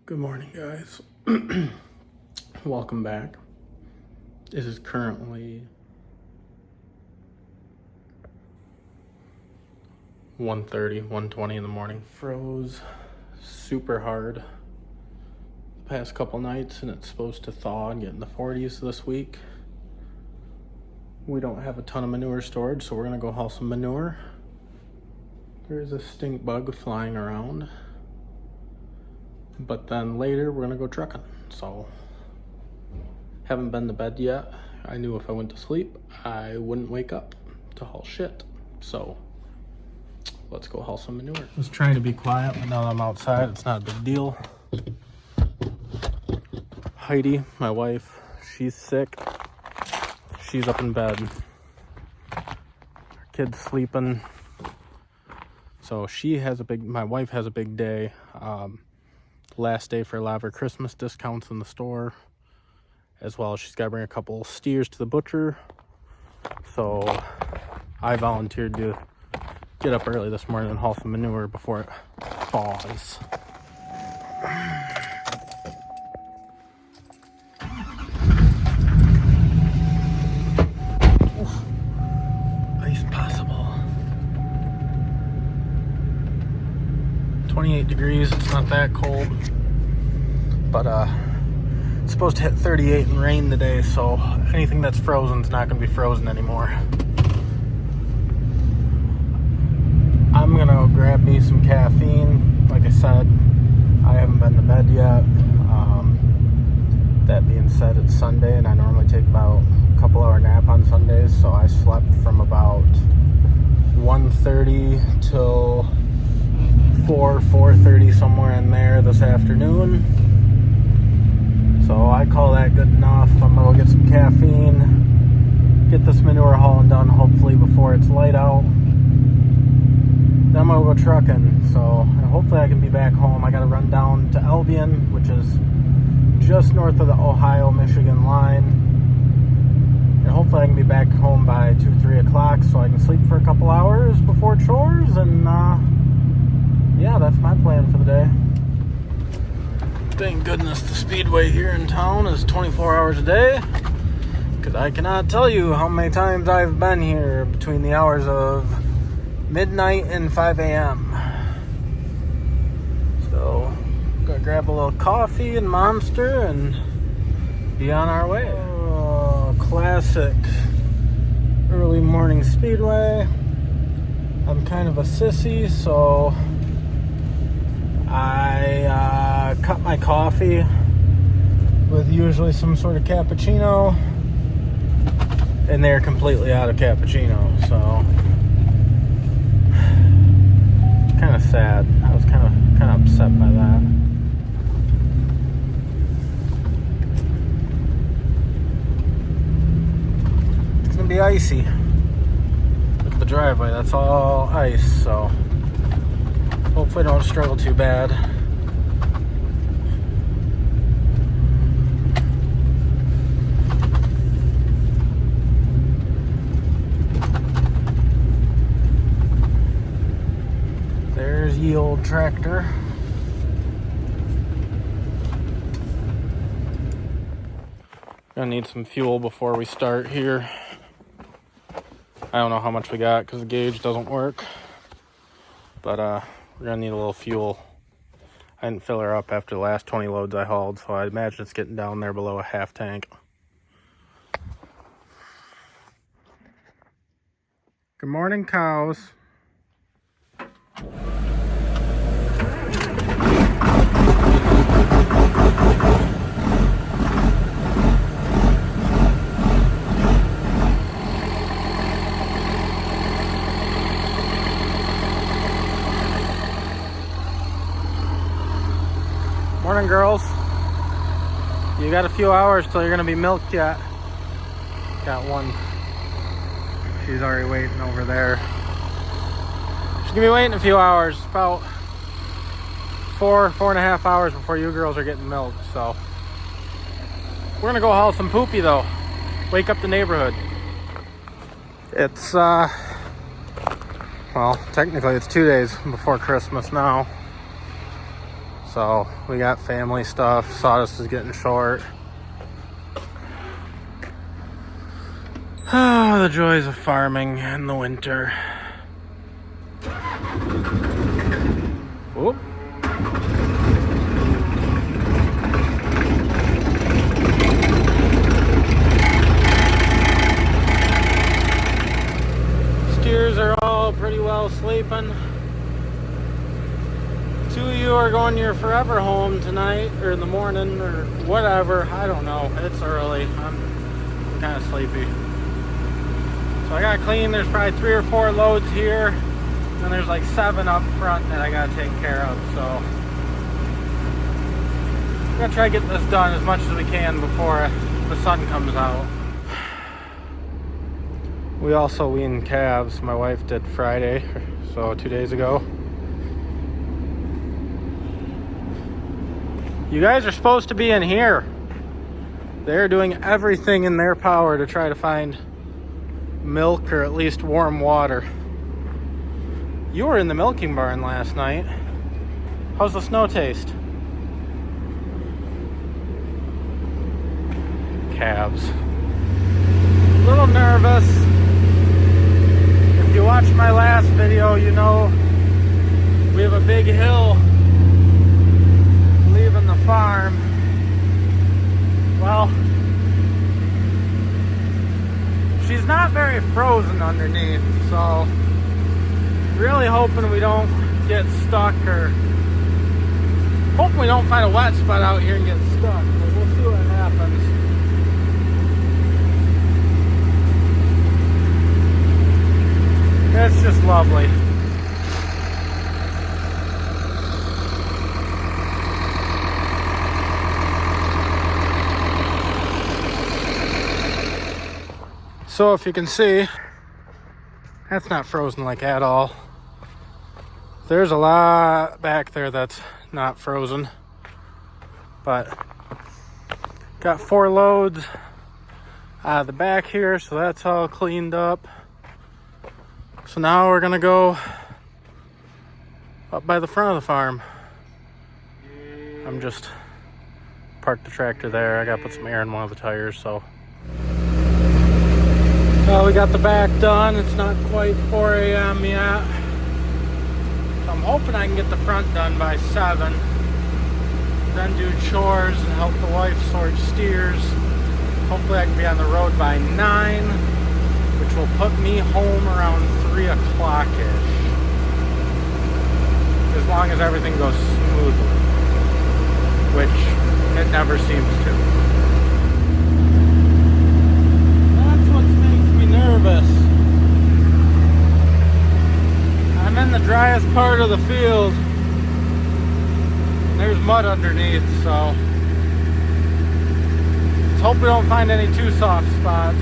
Good morning, guys. Welcome back. This is currently 1:20 in the morning. Froze super hard the past couple nights, and it's supposed to thaw and get in the 40s this week. We don't have a ton of manure storage, so we're gonna go haul some manure. There's a stink bug flying around. But then later we're gonna go trucking. So haven't been to bed yet. I knew if I went to sleep I wouldn't wake up to haul shit. So let's go haul some manure. I was trying to be quiet, but now that I'm outside it's not a big deal. Heidi, my wife, she's sick. She's up in bed. Our kid's sleeping. So my wife has a big day. Last day for a lot of her Christmas discounts in the store, as well as she's got to bring a couple steers to the butcher. So I volunteered to get up early this morning and haul some manure before it thaws. Ice possible. 28 degrees, it's not that cold, but it's supposed to hit 38 and rain today, so anything that's frozen is not going to be frozen anymore. I'm going to go grab me some caffeine. Like I said, I haven't been to bed yet. That being said, it's Sunday, and I normally take about a couple hour nap on Sundays, so I slept from about 1:30 till 4:30, somewhere in there this afternoon. So I call that good enough. I'm gonna go get some caffeine, get this manure hauling done hopefully before it's light out. Then I'm gonna go trucking. So hopefully I can be back home. I gotta run down to Albion, which is just north of the Ohio-Michigan line. And hopefully I can be back home by 2-3 o'clock so I can sleep for a couple hours before chores, and yeah, that's my plan for the day. Thank goodness the speedway here in town is 24 hours a day, because I cannot tell you how many times I've been here between the hours of midnight and 5 a.m. So, gotta grab a little coffee and Monster and be on our way. Oh, classic early morning speedway. I'm kind of a sissy, so I cut my coffee with usually some sort of cappuccino, and they're completely out of cappuccino, so kind of sad. I was kind of upset by that. It's gonna be icy. Look at the driveway, that's all ice, so hopefully don't struggle too bad. There's ye old tractor. Gonna need some fuel before we start here. I don't know how much we got because the gauge doesn't work, but we're gonna need a little fuel. I didn't fill her up after the last 20 loads I hauled, so I imagine it's getting down there below a half tank. Good morning, cows. Morning, girls. You got a few hours till you're gonna be milked yet. Got one. She's already waiting over there. She's gonna be waiting a few hours, about 4.5 hours before you girls are getting milked. So we're gonna go haul some poopy though. Wake up the neighborhood. It's well, technically it's 2 days before Christmas now. So we got family stuff. Sawdust is getting short. Ah, the joys of farming in the winter. Whoop. Steers are all pretty well sleeping. 2 of you are going to your forever home tonight, or in the morning, or whatever. I don't know. It's early. I'm kind of sleepy. So I gotta clean. There's probably 3 or 4 loads here. And there's like 7 up front that I gotta take care of. So I'm gonna try to get this done as much as we can before the sun comes out. We also weaned calves. My wife did Friday, so 2 days ago. You guys are supposed to be in here. They're doing everything in their power to try to find milk or at least warm water. You were in the milking barn last night. How's the snow taste? Calves. A little nervous. If you watched my last video, you know we have a big hill leaving the farm. Well, she's not very frozen underneath, so really hoping we don't get stuck, or hoping we don't find a wet spot out here and get stuck, but we'll see what happens. It's just lovely. So if you can see, that's not frozen like at all. There's a lot back there that's not frozen, but got 4 loads out of the back here, so that's all cleaned up. So now we're gonna go up by the front of the farm. I'm just parked the tractor there. I gotta put some air in one of the tires, so. Well, we got the back done. It's not quite 4 a.m. yet. So I'm hoping I can get the front done by 7. Then do chores and help the wife sort steers. Hopefully I can be on the road by 9, which will put me home around 3 o'clock-ish. As long as everything goes smoothly, which it never seems to. That's what makes me nervous. I'm in the driest part of the field. There's mud underneath, so let's hope we don't find any too soft spots.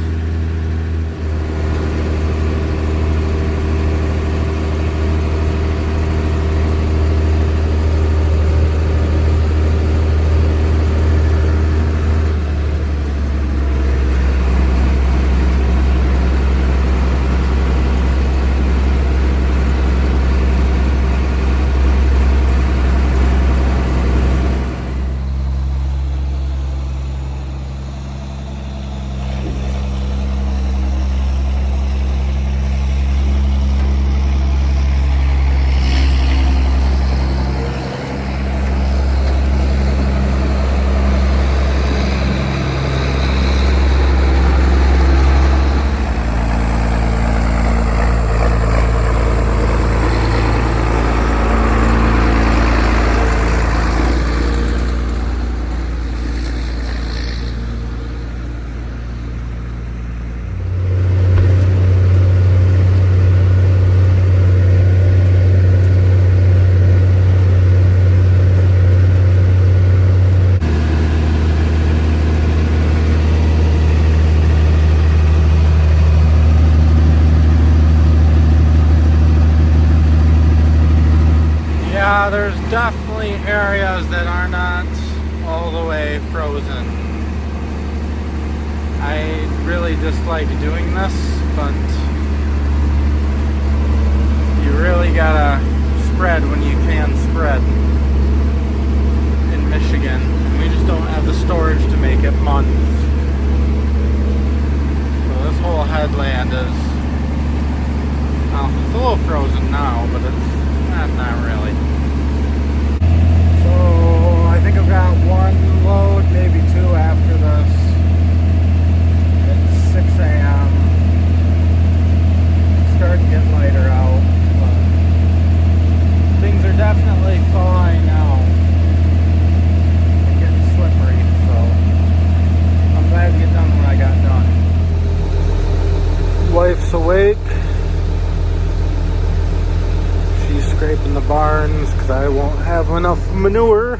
There's definitely areas that are not all the way frozen. I really dislike doing this, but you really gotta spread when you can spread. have the storage to make it months. So this whole headland is, well, it's a little frozen now, but it's not really. So I think I've got one load, maybe two after this. It's 6 a.m. Starting to get lighter out, but things are definitely thawing out and getting slippery, so I'm glad to get done when I got done. Wife's awake. She's scraping the barns because I won't have enough manure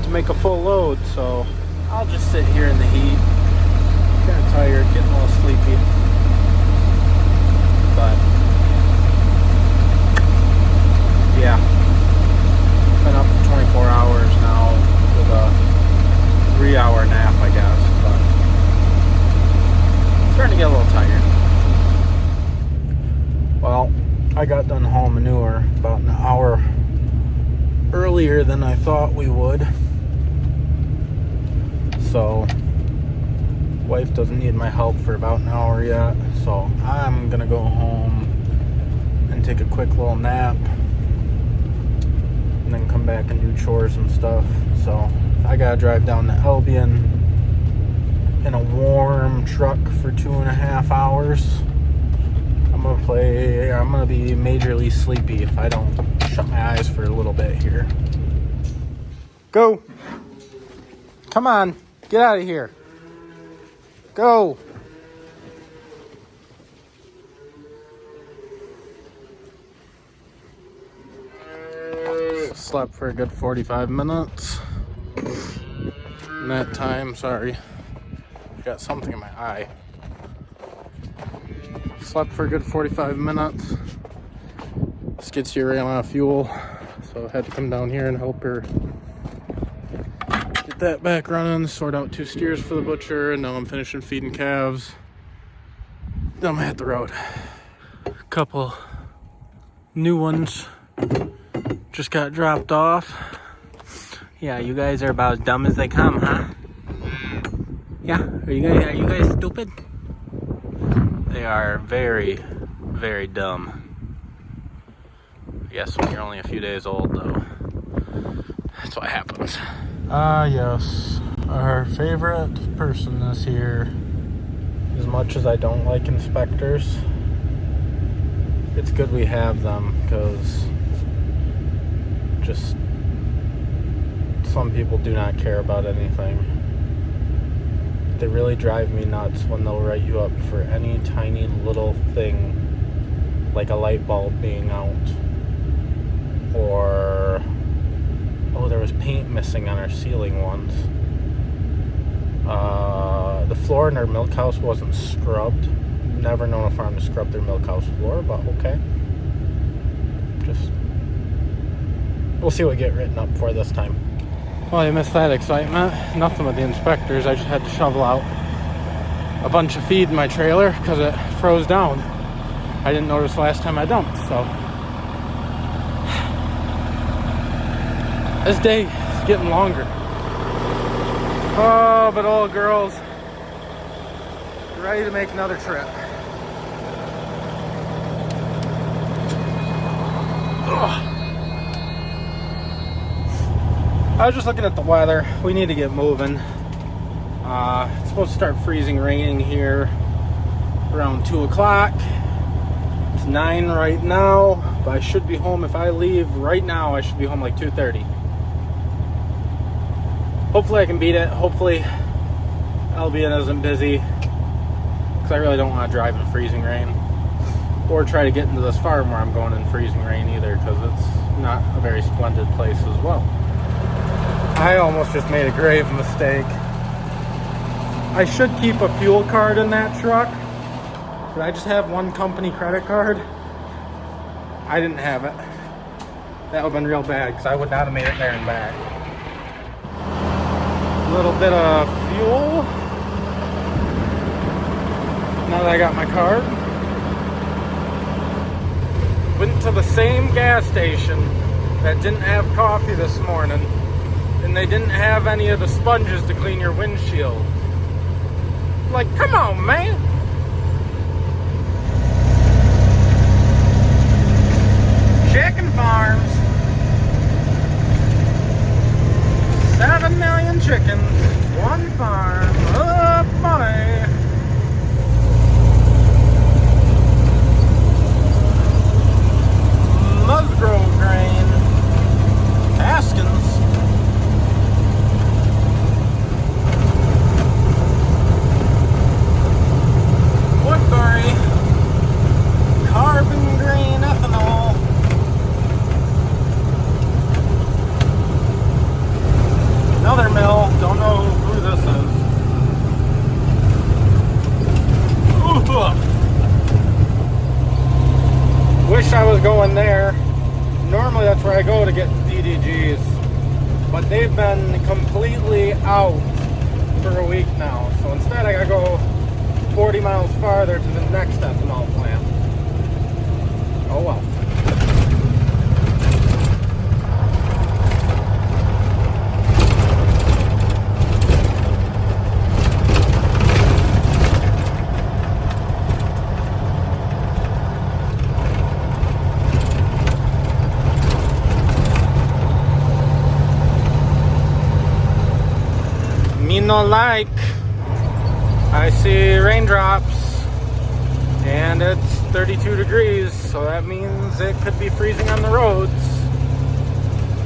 to make a full load, so I'll just sit here in the heat. Kind of tired, getting a little sleepy, but yeah, been up for 24 hours now with a 3-hour nap, I guess, but starting to get a little tired. Well, I got done hauling manure about an hour earlier than I thought we would, so wife doesn't need my help for about an hour yet, so I'm gonna go home and take a quick little nap and then come back and do chores and stuff. So I gotta drive down to Albion in a warm truck for 2.5 hours. I'm gonna be majorly sleepy if I don't shut my eyes for a little bit here. Go! Come on, get out of here. Go! Slept for a good 45 minutes. In that time, sorry, got something in my eye. Slept for a good 45 minutes. Skid steer ran out of fuel, so I had to come down here and help her get that back running, sort out 2 steers for the butcher, and now I'm finishing feeding calves. Then I'm gonna hit the road. A couple new ones just got dropped off. Yeah, you guys are about as dumb as they come, huh? Yeah, are you guys stupid? They are very, very dumb. I guess when you're only a few days old, though, that's what happens. Yes, our favorite person this year. As much as I don't like inspectors, it's good we have them, because just some people do not care about anything. They really drive me nuts when they'll write you up for any tiny little thing, like a light bulb being out, or oh, there was paint missing on our ceiling once. The floor in our milk house wasn't scrubbed. Never known a farm to scrub their milk house floor, but okay. Just, we'll see what we get written up for this time. Well, you missed that excitement. Nothing with the inspectors. I just had to shovel out a bunch of feed in my trailer because it froze down. I didn't notice last time I dumped, so this day is getting longer. Oh, but old girl's ready to make another trip. Ugh. I was just looking at the weather. We need to get moving. It's supposed to start freezing raining here around 2 o'clock. It's 9 right now, but I should be home. If I leave right now, I should be home like 2:30. Hopefully I can beat it. Hopefully Albion isn't busy, because I really don't want to drive in freezing rain or try to get into this farm where I'm going in freezing rain either, because it's not a very splendid place as well. I almost just made a grave mistake. I should keep a fuel card in that truck, but I just have one company credit card. I didn't have it. That would have been real bad, because I would not have made it there and back. A little bit of fuel. Now that I got my card. Went to the same gas station that didn't have coffee this morning and they didn't have any of the sponges to clean your windshield. Like, come on, man. Chicken farms. 7 million chickens, one farm. Oh boy. Musgrove grain. Haskins. Woodbury. Carbon green ethanol. Another mill, don't know who this is. Ooh. Wish I was going there. Normally that's where I go to get DDGs, but they've been completely out for a week now. So instead I gotta go 40 miles farther to the next ethanol plant. Oh well. No like. I see raindrops and it's 32 degrees, so that means it could be freezing on the roads.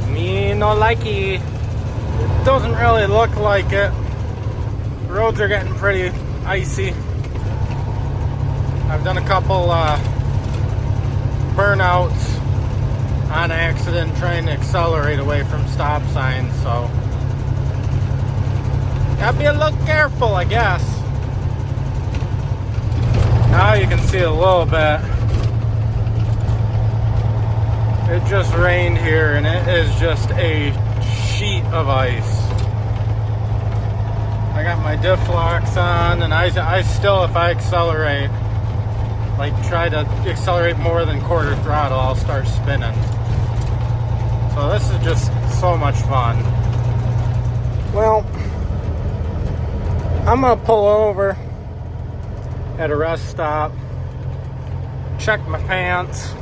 Me no likey. It doesn't really look like it. The roads are getting pretty icy. I've done a couple burnouts on accident trying to accelerate away from stop signs, so gotta be a little careful, I guess. Now you can see a little bit. It just rained here and it is just a sheet of ice. I got my diff locks on and I still, if I accelerate, like try to accelerate more than quarter throttle, I'll start spinning. So this is just so much fun. Well, I'm gonna pull over at a rest stop, check my pants.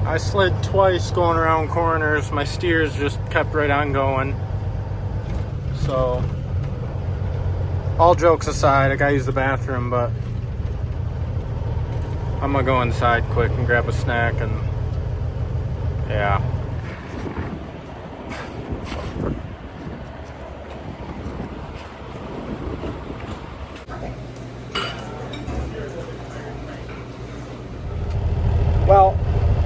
I slid twice going around corners. My steers just kept right on going. So, all jokes aside, I gotta use the bathroom, but I'm gonna go inside quick and grab a snack and yeah. Well,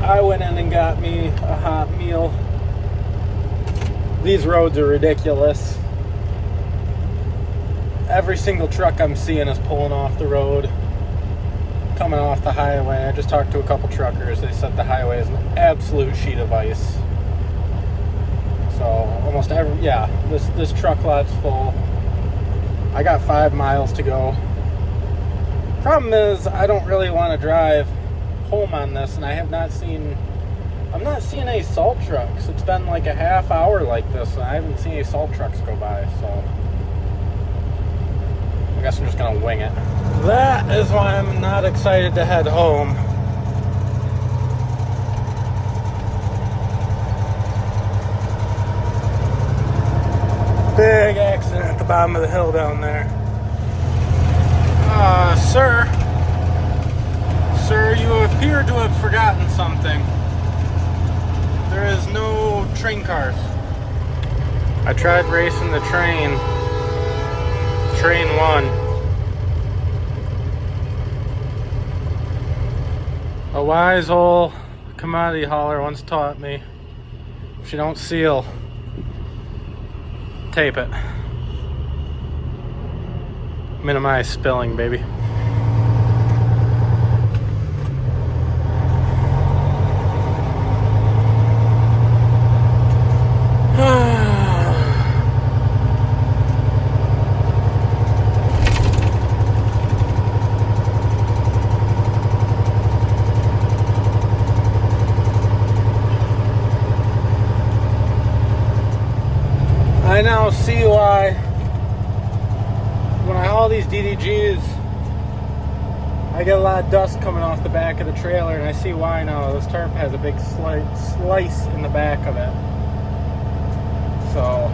I went in and got me a hot meal. These roads are ridiculous. Every single truck I'm seeing is pulling off the road, coming off the highway. I just talked to a couple truckers. They said the highway is an absolute sheet of ice. So almost every, yeah, this truck lot's full. I got 5 miles to go. Problem is, I don't really want to drive home on this, and I'm not seeing any salt trucks. It's been like a half hour like this and I haven't seen any salt trucks go by, so I guess I'm just gonna wing it. That is why I'm not excited to head home. Big accident at the bottom of the hill down there. Sir, you appear to have forgotten something. There is no train cars. I tried racing the train. Train won. A wise old commodity hauler once taught me, if you don't seal, tape it. Minimize spilling, baby. I now see why when I haul these DDGs, I get a lot of dust coming off the back of the trailer, and I see why now. This tarp has a big slice in the back of it. So,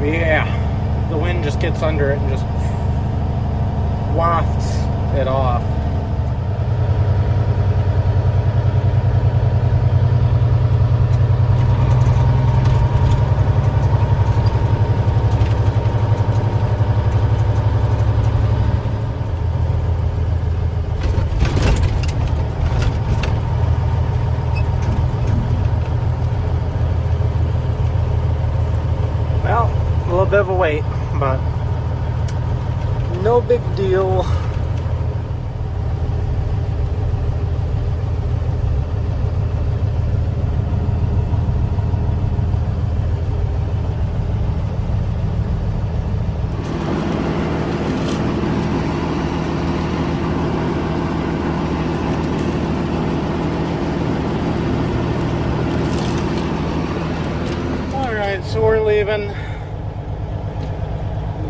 yeah, the wind just gets under it and just wafts it off. Well, a little bit of a wait, but no big deal. Alright, so we're leaving.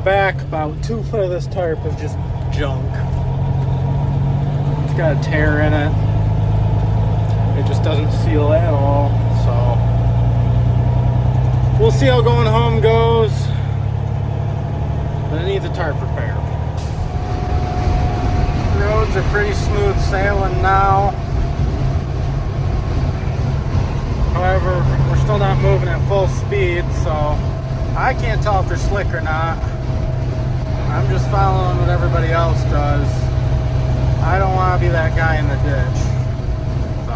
Back about 2 foot of this tarp is just junk. It's got a tear in it. It just doesn't seal at all. So we'll see how going home goes. But it needs a tarp repair. Roads are pretty smooth sailing now. However, we're still not moving at full speed, so I can't tell if they're slick or not. I'm just following what everybody else does. I don't want to be that guy in the ditch. So.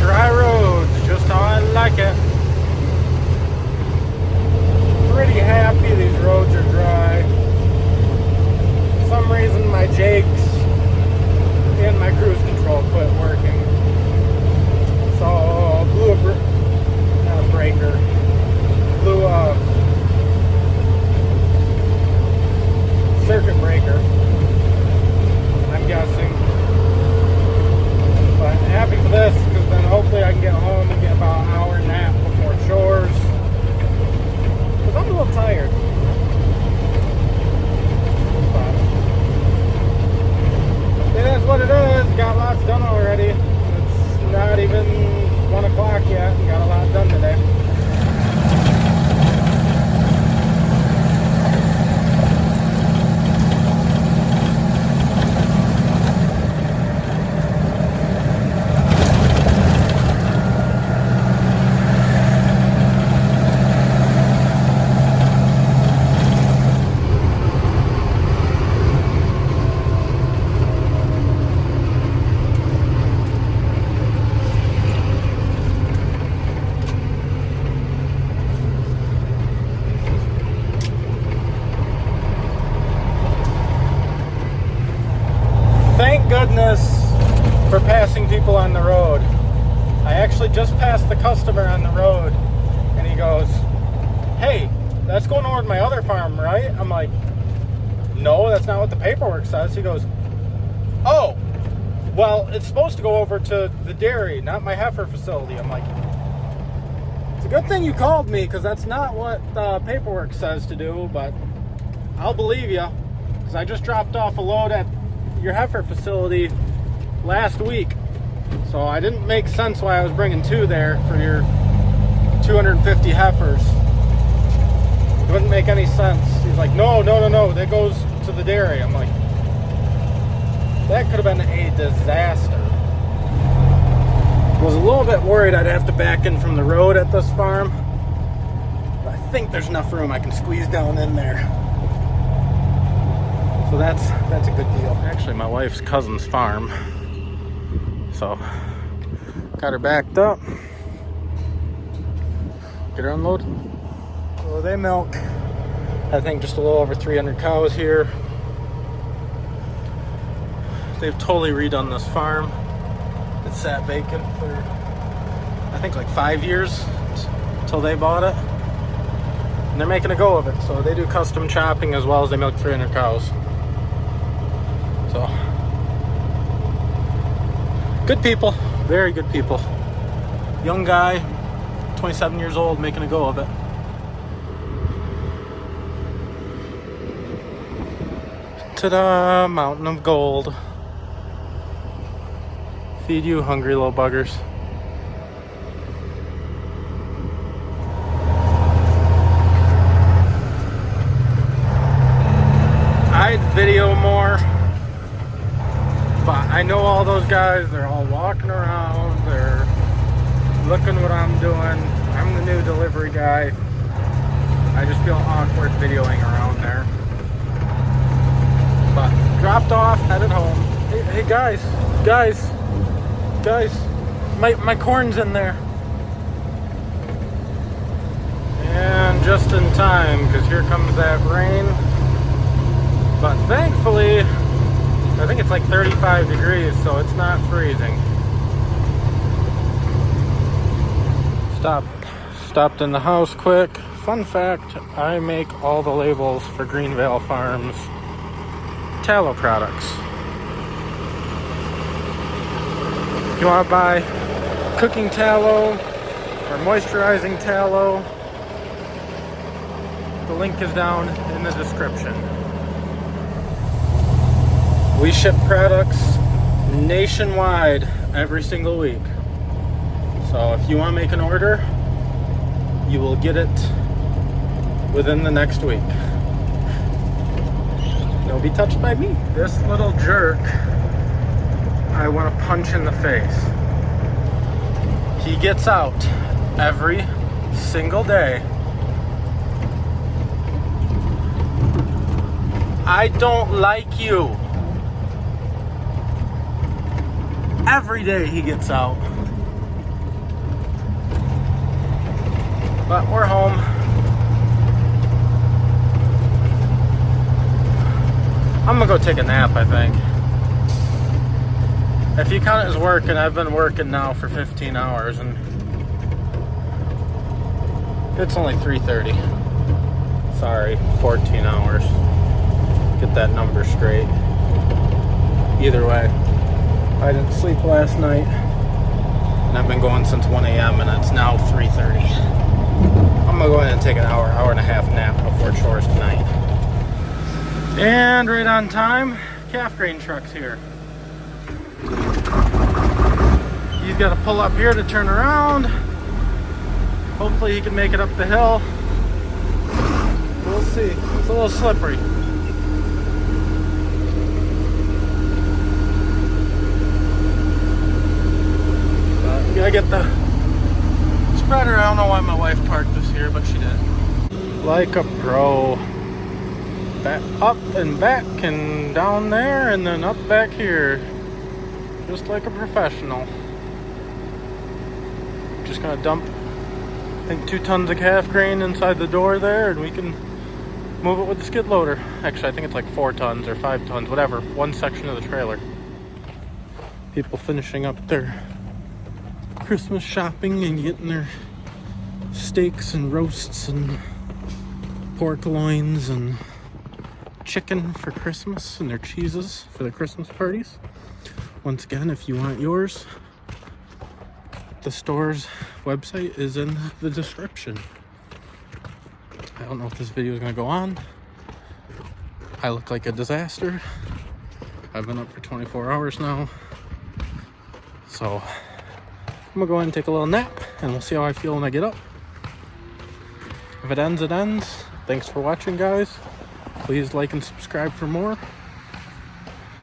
Dry roads, just how I like it. Pretty happy these roads are dry. For some reason my jakes and my cruise control quit working. So blew not a breaker, blew a circuit breaker, I'm guessing. But happy for this, because then hopefully I can get home and get about an hour nap before chores. Because I'm a little tired. But it is what it is. Got lots done already. Not even 1 o'clock yet, and got a lot done today. Thank goodness for passing people on the road. I actually just passed the customer on the road, and he goes, "Hey, that's going over to my other farm, right?" I'm like, "No, that's not what the paperwork says." He goes, "Oh, well, it's supposed to go over to the dairy, not my heifer facility." I'm like, "It's a good thing you called me, because that's not what the paperwork says to do, but I'll believe you, because I just dropped off a load at your heifer facility last week, so I didn't make sense why I was bringing 2 there for your 250 heifers. It wouldn't make any sense." He's like, no, that goes to the dairy." I'm like, that could have been a disaster. I was a little bit worried I'd have to back in from the road at this farm, but I think there's enough room I can squeeze down in there. So that's a good deal. Actually, my wife's cousin's farm. So, got her backed up. Get her unloaded. So they milk, I think, just a little over 300 cows here. They've totally redone this farm. It sat vacant for, I think, like 5 years until they bought it. And they're making a go of it. So they do custom chopping as well as they milk 300 cows. So, good people, very good people. Young guy, 27 years old, making a go of it. Ta-da, mountain of gold. Feed you, hungry little buggers. I'd video more, but I know all those guys, they're all walking around, they're looking what I'm doing. I'm the new delivery guy. I just feel awkward videoing around there. But dropped off, headed home. Hey guys, my corn's in there. And just in time, because here comes that rain. But thankfully, I think it's like 35 degrees, so it's not freezing. Stopped in the house quick. Fun fact, I make all the labels for Greenvale Farms tallow products. If you want to buy cooking tallow or moisturizing tallow, the link is down in the description. We ship products nationwide every single week. So if you want to make an order, you will get it within the next week. It'll be touched by me. This little jerk, I want to punch in the face. He gets out every single day. I don't like you. Every day he gets out. But we're home. I'm gonna go take a nap, I think. If you count it as work, and I've been working now for 15 hours, and it's only 3:30. Sorry, 14 hours. Get that number straight. Either way, I didn't sleep last night, and I've been going since 1 a.m. and it's now 3:30. I'm gonna go ahead and take an hour and a half nap before chores tonight. And right on time, calf grain truck's here. He's got to pull up here to turn around. Hopefully he can make it up the hill. We'll see. It's a little slippery. I get the spreader. I don't know why my wife parked this here, but she did. Like a pro. Back up and back and down there and then up back here. Just like a professional. Just gonna dump, I think, 2 tons of calf grain inside the door there, and we can move it with the skid loader. Actually, I think it's like 4 tons or 5 tons, whatever. One section of the trailer. People finishing up their Christmas shopping and getting their steaks and roasts and pork loins and chicken for Christmas, and their cheeses for the Christmas parties. Once again, if you want yours, the store's website is in the description. I don't know if this video is going to go on. I look like a disaster. I've been up for 24 hours now. So I'm gonna go ahead and take a little nap, and we'll see how I feel when I get up. If it ends, it ends. Thanks for watching, guys. Please like and subscribe for more.